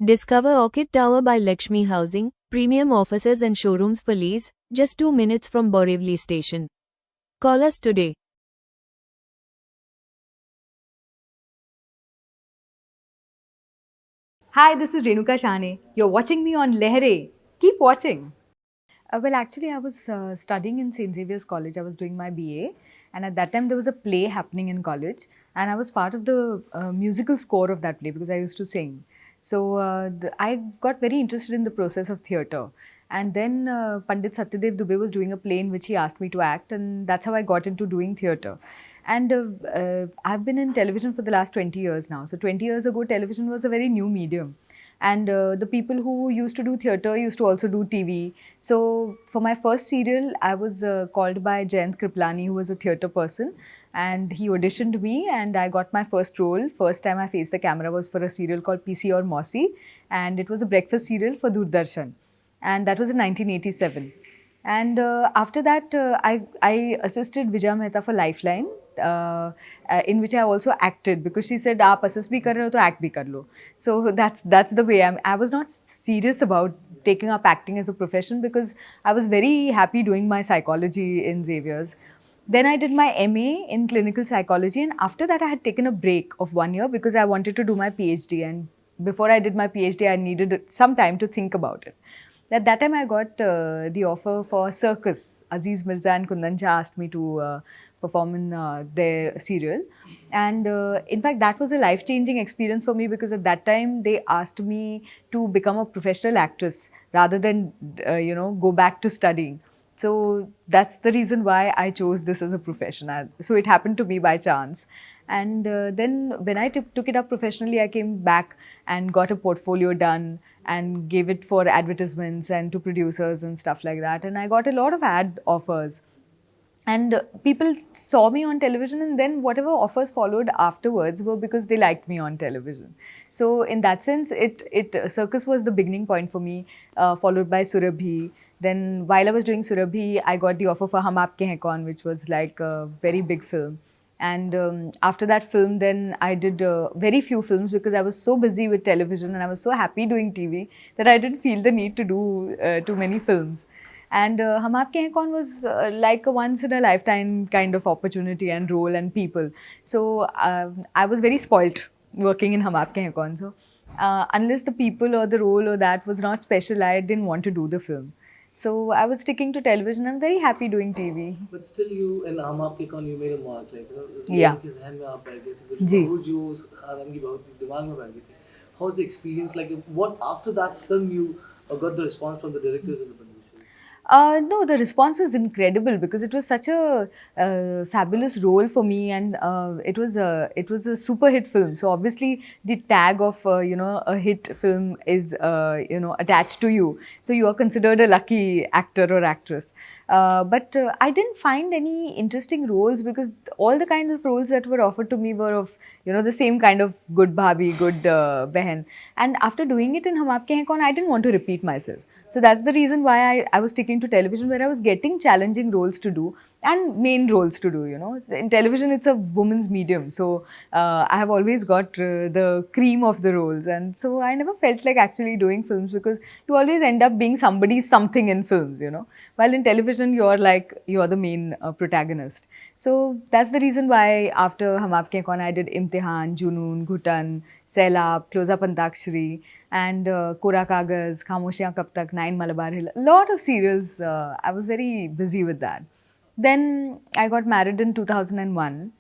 Discover Orchid Tower by Lakshmi Housing, premium offices and showrooms for lease, just 2 minutes from Borivali station. Call us today. Hi, this is Renuka Shane. You're watching me on Lehre. Keep watching. Actually, I was studying in St. Xavier's College. I was doing my BA, and at that time, there was a play happening in college, and I was part of the musical score of that play because I used to sing. So I got very interested in the process of theatre. And then Pandit Satyadev Dubey was doing a play in which he asked me to act, and that's how I got into doing theatre. And I've been in television for the last 20 years now. So 20 years ago, television was a very new medium. And the people who used to do theatre used to also do TV. So for my first serial, I was called by Jayant Kriplani, who was a theatre person, and he auditioned me, and I got my first role. First time I faced the camera was for a serial called PC or Mossy, and it was a breakfast serial for Doordarshan, and that was in 1987. And after that, I assisted Vijay Mehta for Lifeline, in which I also acted because she said, "आप assist भी कर रहे हो तो act भी कर लो." So that's the way I was not serious about taking up acting as a profession because I was very happy doing my psychology in Xavier's. Then I did my MA in clinical psychology, and after that I had taken a break of 1 year because I wanted to do my PhD. And before I did my PhD, I needed some time to think about it. At that time, I got the offer for Circus. Aziz Mirza and Kundan Jha asked me to perform in their serial. And in fact, that was a life changing experience for me because at that time, they asked me to become a professional actress rather than, go back to studying. So that's the reason why I chose this as a profession. So it happened to me by chance. And then when I took it up professionally, I came back and got a portfolio done and gave it for advertisements and to producers and stuff like that. And I got a lot of ad offers. And people saw me on television, and then whatever offers followed afterwards were because they liked me on television. So in that sense, it Circus was the beginning point for me, followed by Surabhi. Then while I was doing Surabhi, I got the offer for Hum Aapke Hain Kaun, which was like a very big film. And after that film, then I did very few films because I was so busy with television and I was so happy doing TV that I didn't feel the need to do too many films. And Hum Aapke Hain Kaun was like a once in a lifetime kind of opportunity and role and people. So I was very spoilt working in Hum Aapke Hain Kaun. So unless the people or the role or that was not special, I didn't want to do the film. So I was sticking to television. I'm very happy doing TV. But still, you in हम आपके कौन you made a mark, like Yeah. लोगों के जहन में आप बैठ गए थे, कुछ जी. बहू जो उस खानम की बहू थी, दिमाग में बैठ गई थी. How was the experience like? What after that film you got the response from the directors and the producers? No, the response was incredible because it was such a fabulous role for me, and it was a super hit film. So obviously, the tag of a hit film is attached to you. So you are considered a lucky actor or actress. But I didn't find any interesting roles because all the kinds of roles that were offered to me were of the same kind of good bhabhi, good behen. And after doing it in Hum Aapke Hain Kaun, I didn't want to repeat myself. So that's the reason why I was sticking to television, where I was getting challenging roles to do and main roles to do. In television, it's a woman's medium, so I have always got the cream of the roles, and so I never felt like actually doing films because you always end up being somebody's something in films. While in television, you're the main protagonist. So that's the reason why after Hum Aapke Hain Kaun, I did Imtihan, Junoon, Ghutan, Sailab, Close Up Antakshari, and Kora Kagaz, Khamoshiyan Kab Tak, Nine Malabar Hill. A lot of serials. I was very busy with that. Then I got married in 2001,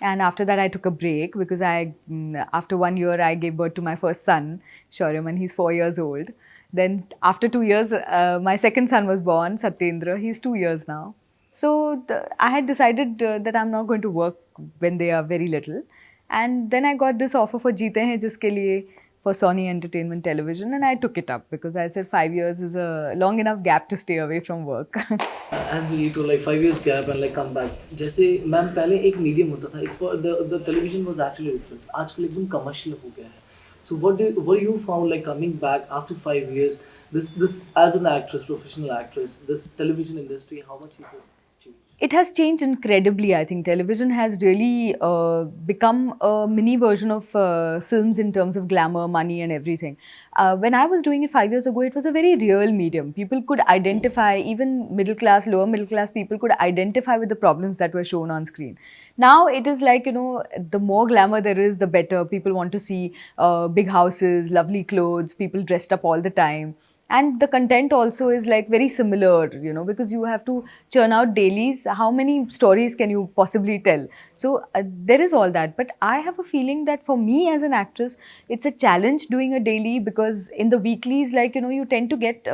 and after that I took a break because after 1 year I gave birth to my first son, Shauryaman. He's 4 years old. Then after 2 years, my second son was born, Satyendra. He's 2 years now. So I had decided that I'm not going to work when they are very little. And then I got this offer for Jeete Hain Jiske Liye for Sony Entertainment Television, and I took it up because I said 5 years is a long enough gap to stay away from work. As we to like 5 years gap and like come back. जैसे ma'am पहले एक medium होता था. It's for the television was actually different. आजकल एकदम commercial हो गया है. So what you found like coming back after 5 years? This as an actress, professional actress, this television industry, how much it has changed? It has changed incredibly. I think television has really become a mini version of films in terms of glamour, money, and everything. When I was doing it 5 years ago, it was a very real medium. People could identify, even middle class, lower middle class people could identify with the problems that were shown on screen. Now it is like, the more glamour there is, the better. People want to see big houses, lovely clothes, people dressed up all the time, and the content also is like very similar, because you have to churn out dailies. How many stories can you possibly tell? So there is all that, but I have a feeling that for me as an actress, it's a challenge doing a daily, because in the weeklies, like, you tend to get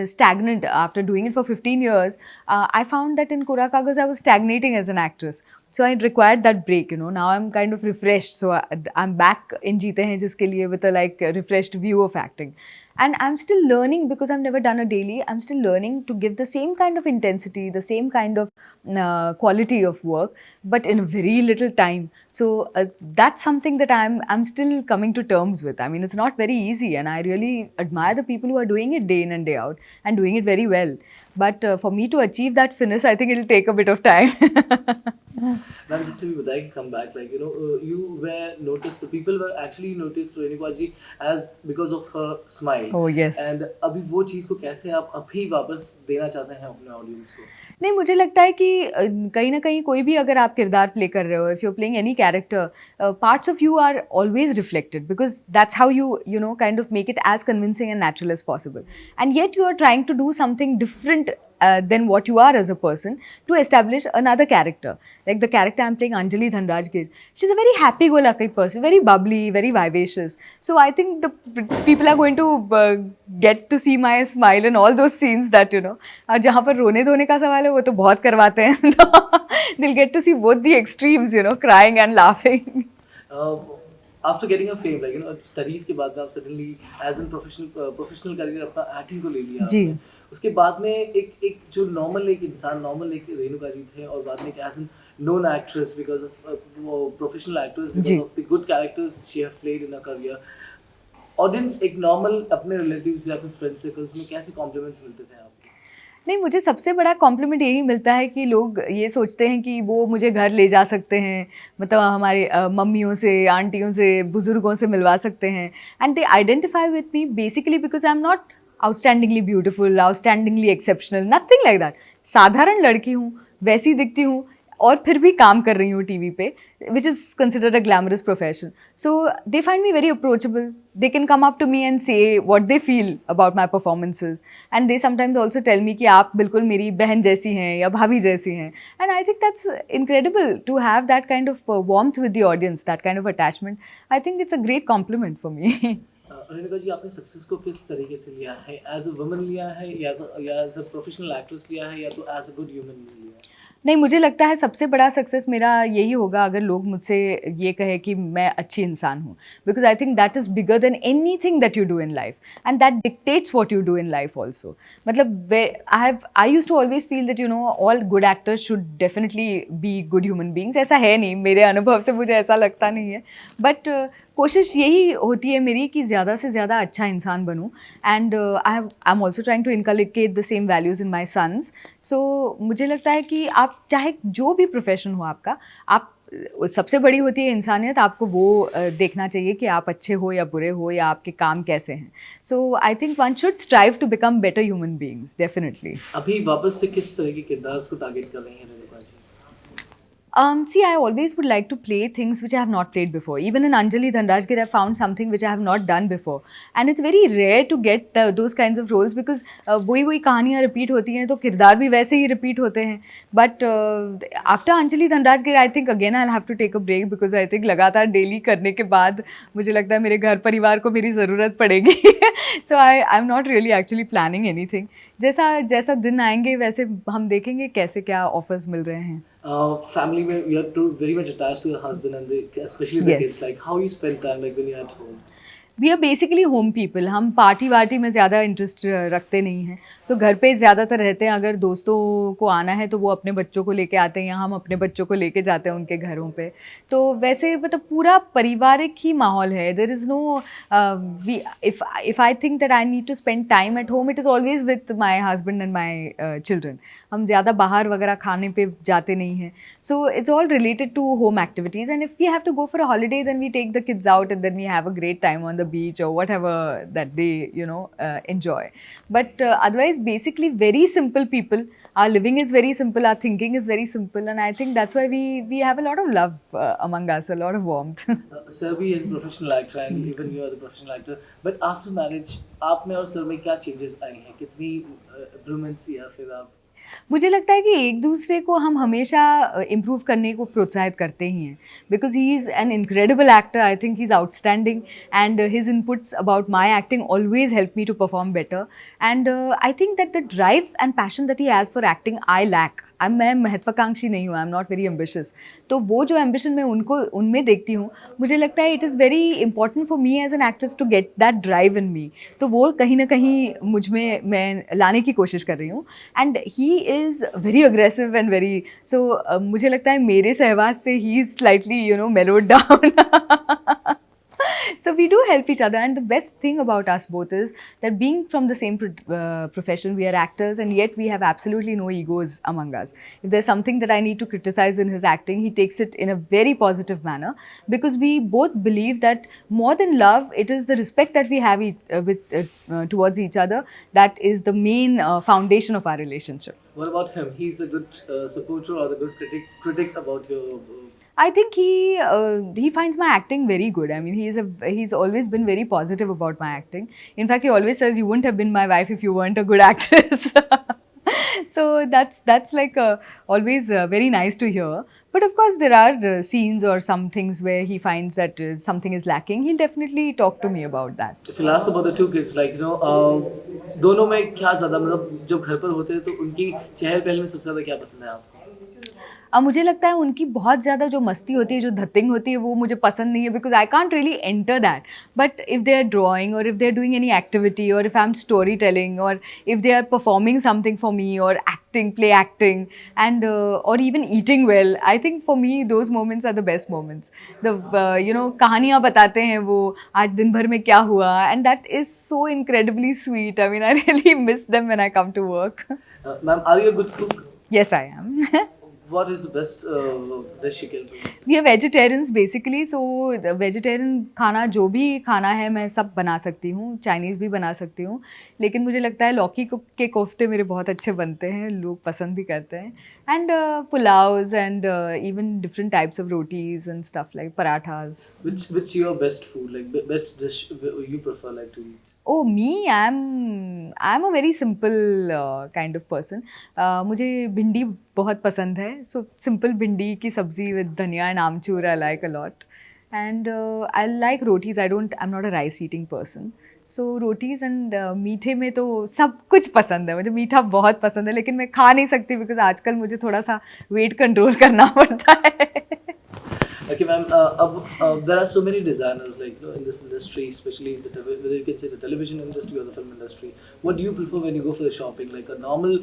stagnant after doing it for 15 years. I found that in Kura Kagaz I was stagnating as an actress, so I required that break. Now I'm kind of refreshed, so I'm back in Jeete Hain Jiske Liye with a refreshed view of acting. And I'm still learning, because I've never done a daily. I'm still learning to give the same kind of intensity, the same kind of quality of work, but in a very little time. So that's something that I'm still coming to terms with. I mean, it's not very easy, and I really admire the people who are doing it day in and day out and doing it very well. But for me to achieve that finish, I think it'll take a bit of time. Ma'am जैसे भी बताया कि come back like you were notice the people were actually notice Renuka ji as because of her smile Oh, yes. And अभी वो चीज़ को कैसे आप अभी वापस देना चाहते हैं अपने ऑडियंस को? नहीं, मुझे लगता है कि कहीं ना कहीं कोई भी अगर आप किरदार प्ले कर रहे हो, if you playing any character, parts of you are always reflected, because that's how you know kind of make it as convincing and natural as possible, and yet you are trying to do something different than what you are as a person, to establish another character. Like the character I'm playing, Anjali Dhanrajgir, she's a very happy-go-lucky person, very bubbly, very vivacious. So I think the people are going to get to see my smile in all those scenes that, और जहाँ पर रोने धोने का सवाल है वो तो बहुत करवाते हैं. तो they'll get to see both the extremes, crying and laughing. After getting a fame like studies के बाद में आप suddenly as an professional career अपना एक्टिंग को ले लिया जी. आपने. उसके बाद में एक जो नॉर्मल एक इंसान नॉर्मल एक रेणुका जी थे, और बाद में एक as an known actress because of professional actress, because of the good characters she have played in a career. Audience एक नॉर्मल अपने रिलेटिव्स या फिर फ्रेंड सर्कल्स में कैसे कॉम्प्लीमेंट्स मिलते थे आपको? नहीं, मुझे सबसे बड़ा कॉम्प्लीमेंट यही मिलता है कि लोग ये सोचते हैं कि वो मुझे घर ले जा सकते हैं, मतलब हमारे मम्मियों से, आंटियों से, बुजुर्गों से मिलवा सकते हैं, and they identify with me basically because I am not outstandingly beautiful, outstandingly exceptional, nothing like that. साधारण लड़की हूँ, वैसी दिखती हूँ, और फिर भी काम कर रही हूँ टीवी पे, which is considered a glamorous profession. So they find me very approachable. They can come up to me and say what they feel about my performances, and they sometimes also tell me कि आप बिल्कुल मेरी बहन जैसी हैं या भाभी जैसी हैं. And I think that's incredible to have that kind of warmth with the audience, that kind of attachment. I think it's a great compliment for me. Renuka ji, आपने सक्सेस को किस तरीके से लिया है? एज अ वुमन लिया है, या एज अ प्रोफेशनल एक्ट्रेस लिया है, या तो एज अ गुड ह्यूमन लिया है? नहीं, मुझे लगता है सबसे बड़ा सक्सेस मेरा यही होगा अगर लोग मुझसे ये कहे कि मैं अच्छी इंसान हूँ, because I think that is bigger than any thing that you do in life, and that dictates what you do in life also. मतलब I use to always feel that all good actors should definitely be good human beings. ऐसा है नहीं, मेरे अनुभव से मुझे ऐसा लगता नहीं है, बट कोशिश यही होती है मेरी कि ज़्यादा से ज़्यादा अच्छा इंसान बनूं, and I am also trying to inculcate the same values in my sons. So मुझे लगता है कि आप चाहे जो भी प्रोफेशन हो आपका, आप सबसे बड़ी होती है इंसानियत. आपको वो देखना चाहिए कि आप अच्छे हो या बुरे हो, या आपके काम कैसे हैं. So I think one should strive to become better human beings, definitely. अभी वापस से किस तरह के किरदार को टारगेट कर रही हैं Renuka ji? See, I always would like to play things which I have not played before. Even in Anjali Dhanrajgir, I found something which I have not done before. And it's very rare to get those kinds of roles because वही कहानियाँ repeat होती हैं, तो किरदार भी वैसे ही repeat होते हैं. But after Anjali Dhanrajgir, I think again I'll have to take a break because I think लगातार daily करने के बाद मुझे लगता है मेरे घर परिवार को मेरी ज़रूरत पड़ेगी. So I'm not really actually planning anything. जैसा दिन आएंगे वैसे हम देखेंगे कैसे क्या offers मिल रहे हैं. Family में you are very much attached to your husband and especially the kids. Like how you spend time like when you're at home? We are basically home people. हम पार्टी वार्टी में ज़्यादा इंटरेस्ट रखते नहीं हैं, तो घर पे ज़्यादातर रहते हैं. अगर दोस्तों को आना है तो वो अपने बच्चों को लेके आते हैं या हम अपने बच्चों को लेके जाते हैं उनके घरों पे. तो वैसे मतलब पूरा पारिवारिक ही माहौल है. There is no we if I think that I need to spend time at home, it is always with my husband and my children. हम ज़्यादा बाहर वगैरह खाने पे जाते नहीं हैं. So it's all related to home activities, and if we have to go for a holiday then we take the kids out and then we have a great time on the beach or whatever that they enjoy. But otherwise basically very simple people. Our living is very simple, our thinking is very simple, and I think that's why we have a lot of love among us, a lot of warmth. Sir भी is professional actor and even you are the professional actor. But after marriage, आप में और sir में क्या changes आए हैं? कितनी improvements या फिर आप मुझे लगता है कि एक दूसरे को हम हमेशा इम्प्रूव करने को प्रोत्साहित करते ही हैं, because he is an incredible actor. I think he is outstanding and his inputs about my acting always help me to perform better. And I think that the drive and passion that he has for acting I lack. मैं महत्वाकांक्षी नहीं हूँ, I am not very ambitious. तो वो जो ambition मैं उनमें देखती हूँ, मुझे लगता है it is very important for me as an actress to get that drive in me. तो वो कहीं ना कहीं मुझ में मैं लाने की कोशिश कर रही हूँ. And he is very aggressive and very so मुझे लगता है मेरे सहवास से he is slightly मेलोड down. So we do help each other, and the best thing about us both is that being from the same profession, we are actors, and yet we have absolutely no egos among us. If there's something that I need to criticize in his acting, he takes it in a very positive manner, because we both believe that more than love, it is the respect that we have towards each other that is the main foundation of our relationship. what about him? He's a good supporter or the good critics about your I think he finds my acting very good. I mean, he's always been very positive about my acting. In fact, he always says, "You wouldn't have been my wife if you weren't a good actress." So that's like always very nice to hear. But of course, there are scenes or some things where he finds that something is lacking. He'll definitely talk to me about that. If you ask about the two kids, like दोनों में क्या ज़्यादा मतलब जब घर पर होते हैं तो उनकी चहल पहल में सबसे ज़्यादा क्या पसंद है आपको? अब मुझे लगता है उनकी बहुत ज़्यादा जो मस्ती होती है, जो धत्तिंग होती है, वो मुझे पसंद नहीं है, because I can't really enter that. But if they are drawing or if they are doing any activity or if I am story telling or if they are performing something for me or acting, play acting and or even eating well, I think for me those moments are the best moments. The कहानियाँ बताते हैं वो, आज दिन भर में क्या हुआ, and that is so incredibly sweet. I mean I really miss them when I come to work. Ma'am, are you a good cook? Yes, I am. What is the best dish you can do? We are vegetarians basically, so the vegetarian खाना जो भी खाना है मैं सब बना सकती हूँ. चाइनीज़ भी बना सकती हूँ, लेकिन मुझे लगता है लौकी के कोफ्ते मेरे बहुत अच्छे बनते हैं, लोग पसंद भी करते हैं. And pulaos and even different types of rotis and stuff like parathas. Which your best food, like best dish you prefer like to eat? Oh, me, I'm a very simple kind of person. मुझे भिंडी बहुत पसंद है. So simple भिंडी की सब्जी with धनिया and amchur I like a lot. And I like rotis. I'm not a rice eating person. So rotis and मीठे में तो सब कुछ पसंद है. मुझे मीठा बहुत पसंद है, लेकिन मैं खा नहीं सकती बिकॉज आजकल मुझे थोड़ा सा वेट कंट्रोल करना पड़ता है. Okay, ma'am. There are so many designers, like in this industry, especially whether you can say the television industry or the film industry. What do you prefer when you go for the shopping, like a normal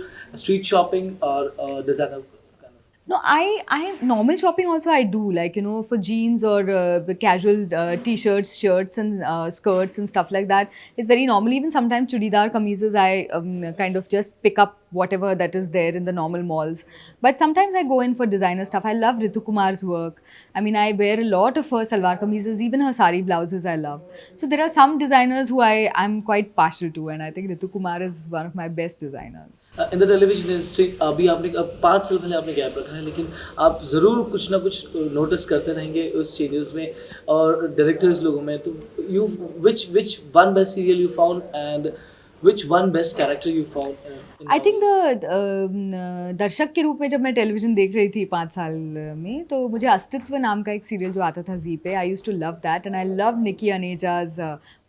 street shopping or designer kind of? No, I normal shopping also I do, like for jeans or casual t-shirts, shirts and skirts and stuff like that. It's very normal. Even sometimes chudidar kameezes I kind of just pick up whatever that is there in the normal malls. But sometimes I go in for designer stuff. I love Ritu Kumar's work. I mean, I wear a lot of her salwar kameezes, even her sari blouses I love. So there are some designers who I'm quite partial to, and I think Ritu Kumar is one of my best designers. In the television industry, अभी आपने 5 साल पहले आपने gap रखा है, लेकिन आप ज़रूर कुछ ना कुछ नोटिस करते रहेंगे उस चेंजेस में और डायरेक्टर्स लोगों में. तो you which one best serial you found and which one best character you found? I think दर्शक के रूप में जब मैं टेलीविजन देख रही थी 5 साल में, तो मुझे अस्तित्व नाम का एक सीरियल जो आता था जी पे, I use to love that and I love Nikki Aneja's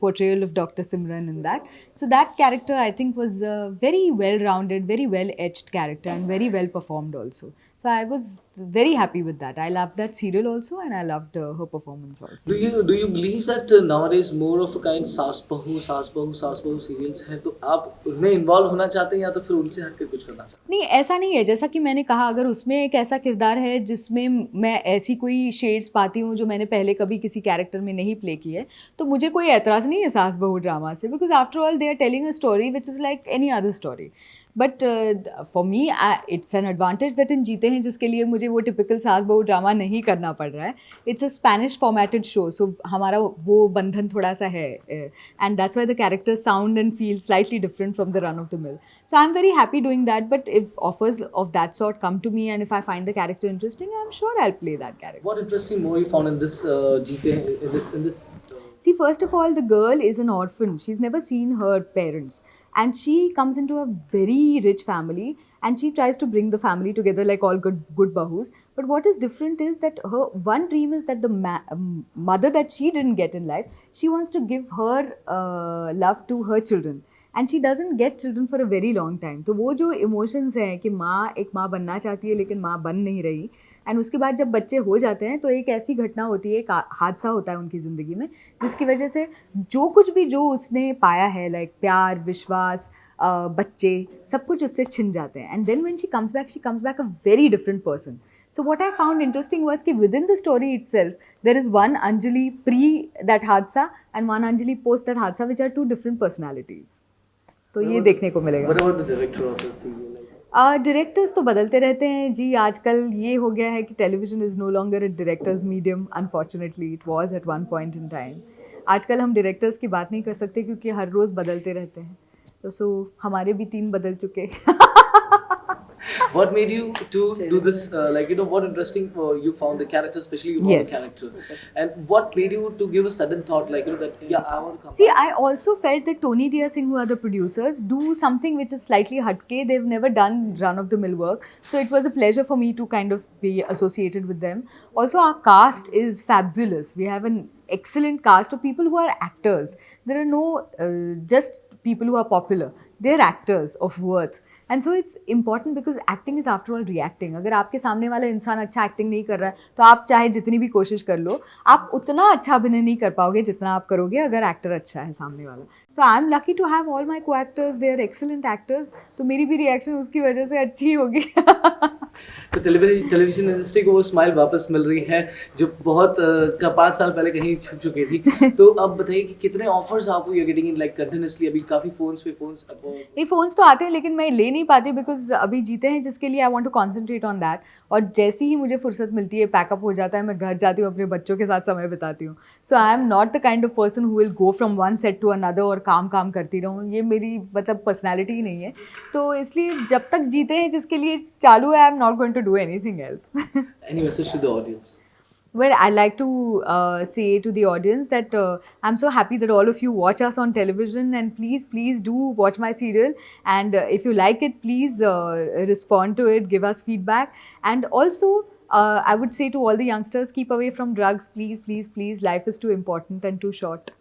portrayal of Dr. Simran in that. So that character I think was a very well-rounded, very well-etched character and very well performed also. So I was very happy with that. I loved that serial also, and I loved her performance also. Do you believe that nowadays more of a kind सास बहू serials हैं, तो आप उनमें involve होना चाहते हैं या तो फिर उनसे हटके कुछ करना चाहते हैं? नहीं, ऐसा नहीं है। जैसा कि मैंने कहा, अगर उसमें एक ऐसा किरदार है जिसमें मैं ऐसी कोई शेड्स पाती हूँ जो मैंने पहले कभी किसी कैरेक्टर में नहीं प्ले की है, तो मुझे कोई एतराज़ नहीं है सास बहू ड्रामा से, because after all they are telling a story which is like any other story. But for me it's an advantage that in जीते हैं, जिसके लिए मुझे वो टिपिकल सास बहू ड्रामा नहीं करना पड़ रहा है. It's a Spanish formatted show, so हमारा वो बंधन थोड़ा सा है, and that's why the characters sound and feel slightly different from the run of the mill. So I'm very happy doing that, but if offers of that sort come to me and if I find the character interesting, I'm sure I'll play that character. What interesting more you found in this in this See, first of all, the girl is an orphan. She's never seen her parents. And she comes into a very rich family and she tries to bring the family together like all good bahus. But what is different is that her one dream is that the mother that she didn't get in life, she wants to give her love to her children. And she doesn't get children for a very long time. तो वो जो emotions हैं कि माँ एक माँ बनना चाहती है लेकिन माँ बन नहीं रही, एंड उसके बाद जब बच्चे हो जाते हैं तो एक ऐसी घटना होती है, एक हादसा होता है उनकी ज़िंदगी में, जिसकी वजह से जो कुछ भी जो उसने पाया है, लाइक प्यार, विश्वास, बच्चे, सब कुछ उससे छिन जाते हैं. And then when she comes back a very different person. So what I found interesting was कि within the story itself, there is one Anjali pre that hadsa and one Anjali post that hadsa, which are two different personalities. तो ये देखने को मिलेगा. What about the director of the serial? Directors तो बदलते रहते हैं जी. आजकल ये हो गया है कि television is no longer a directors medium. Unfortunately it was at one point in time. आजकल हम डायरेक्टर्स की बात नहीं कर सकते क्योंकि हर रोज़ बदलते रहते हैं. तो सो हमारे भी 3 बदल चुके. What made you to do this? What interesting you found the character, especially you found Yes. the character, and what made you to give a sudden thought, that yeah, I want to come. See, back. I also felt that Tony Dia Singh, who are the producers, do something which is slightly hatke. They've never done run-of-the-mill work. So it was a pleasure for me to kind of be associated with them. Also, our cast is fabulous. We have an excellent cast of people who are actors. There are no just people who are popular. They're actors of worth. And so it's important because acting is after all reacting. अगर आपके सामने वाला इंसान अच्छा acting नहीं कर रहा है तो आप चाहे जितनी भी कोशिश कर लो, आप उतना अच्छा अभिनय नहीं कर पाओगे जितना आप करोगे अगर एक्टर अच्छा है सामने वाला. So I am lucky to have all my co actors, they are excellent actors. तो मेरी भी रिएक्शन उसकी वजह से अच्छी होगी. तो टेलीविजन इंडस्ट्री को वो स्माइल वापस मिल रही है जो बहुत 5 साल पहले कहीं छुप चुकी थी. तो अब बताइए कि कितने ऑफर्स आपको you getting in like continuously? अभी काफ़ी फोन्स ये फ़ोन्स तो आते हैं लेकिन मैं ले नहीं पाती बिकॉज अभी जीते हैं जिसके लिए I want to concentrate on that. और जैसी ही मुझे फुर्सत मिलती है, पैकअप हो जाता है, मैं घर जाती हूँ, अपने बच्चों के साथ समय बिताती हूँ. So I am not the kind of person who will go from one set to another और काम करती रहूँ. ये मेरी मतलब पर्सनैलिटी ही नहीं है. तो इसलिए जब तक जीते हैं जिसके लिए चालू है, I am not going to do anything else. Any message to the audience? Well, I like to say to the audience that I'm so happy that all of you watch us on television, and please do watch my serial. And if you like it, please respond to it, give us feedback. And also, I would say to all the youngsters, keep away from drugs, please. Life is too important and too short.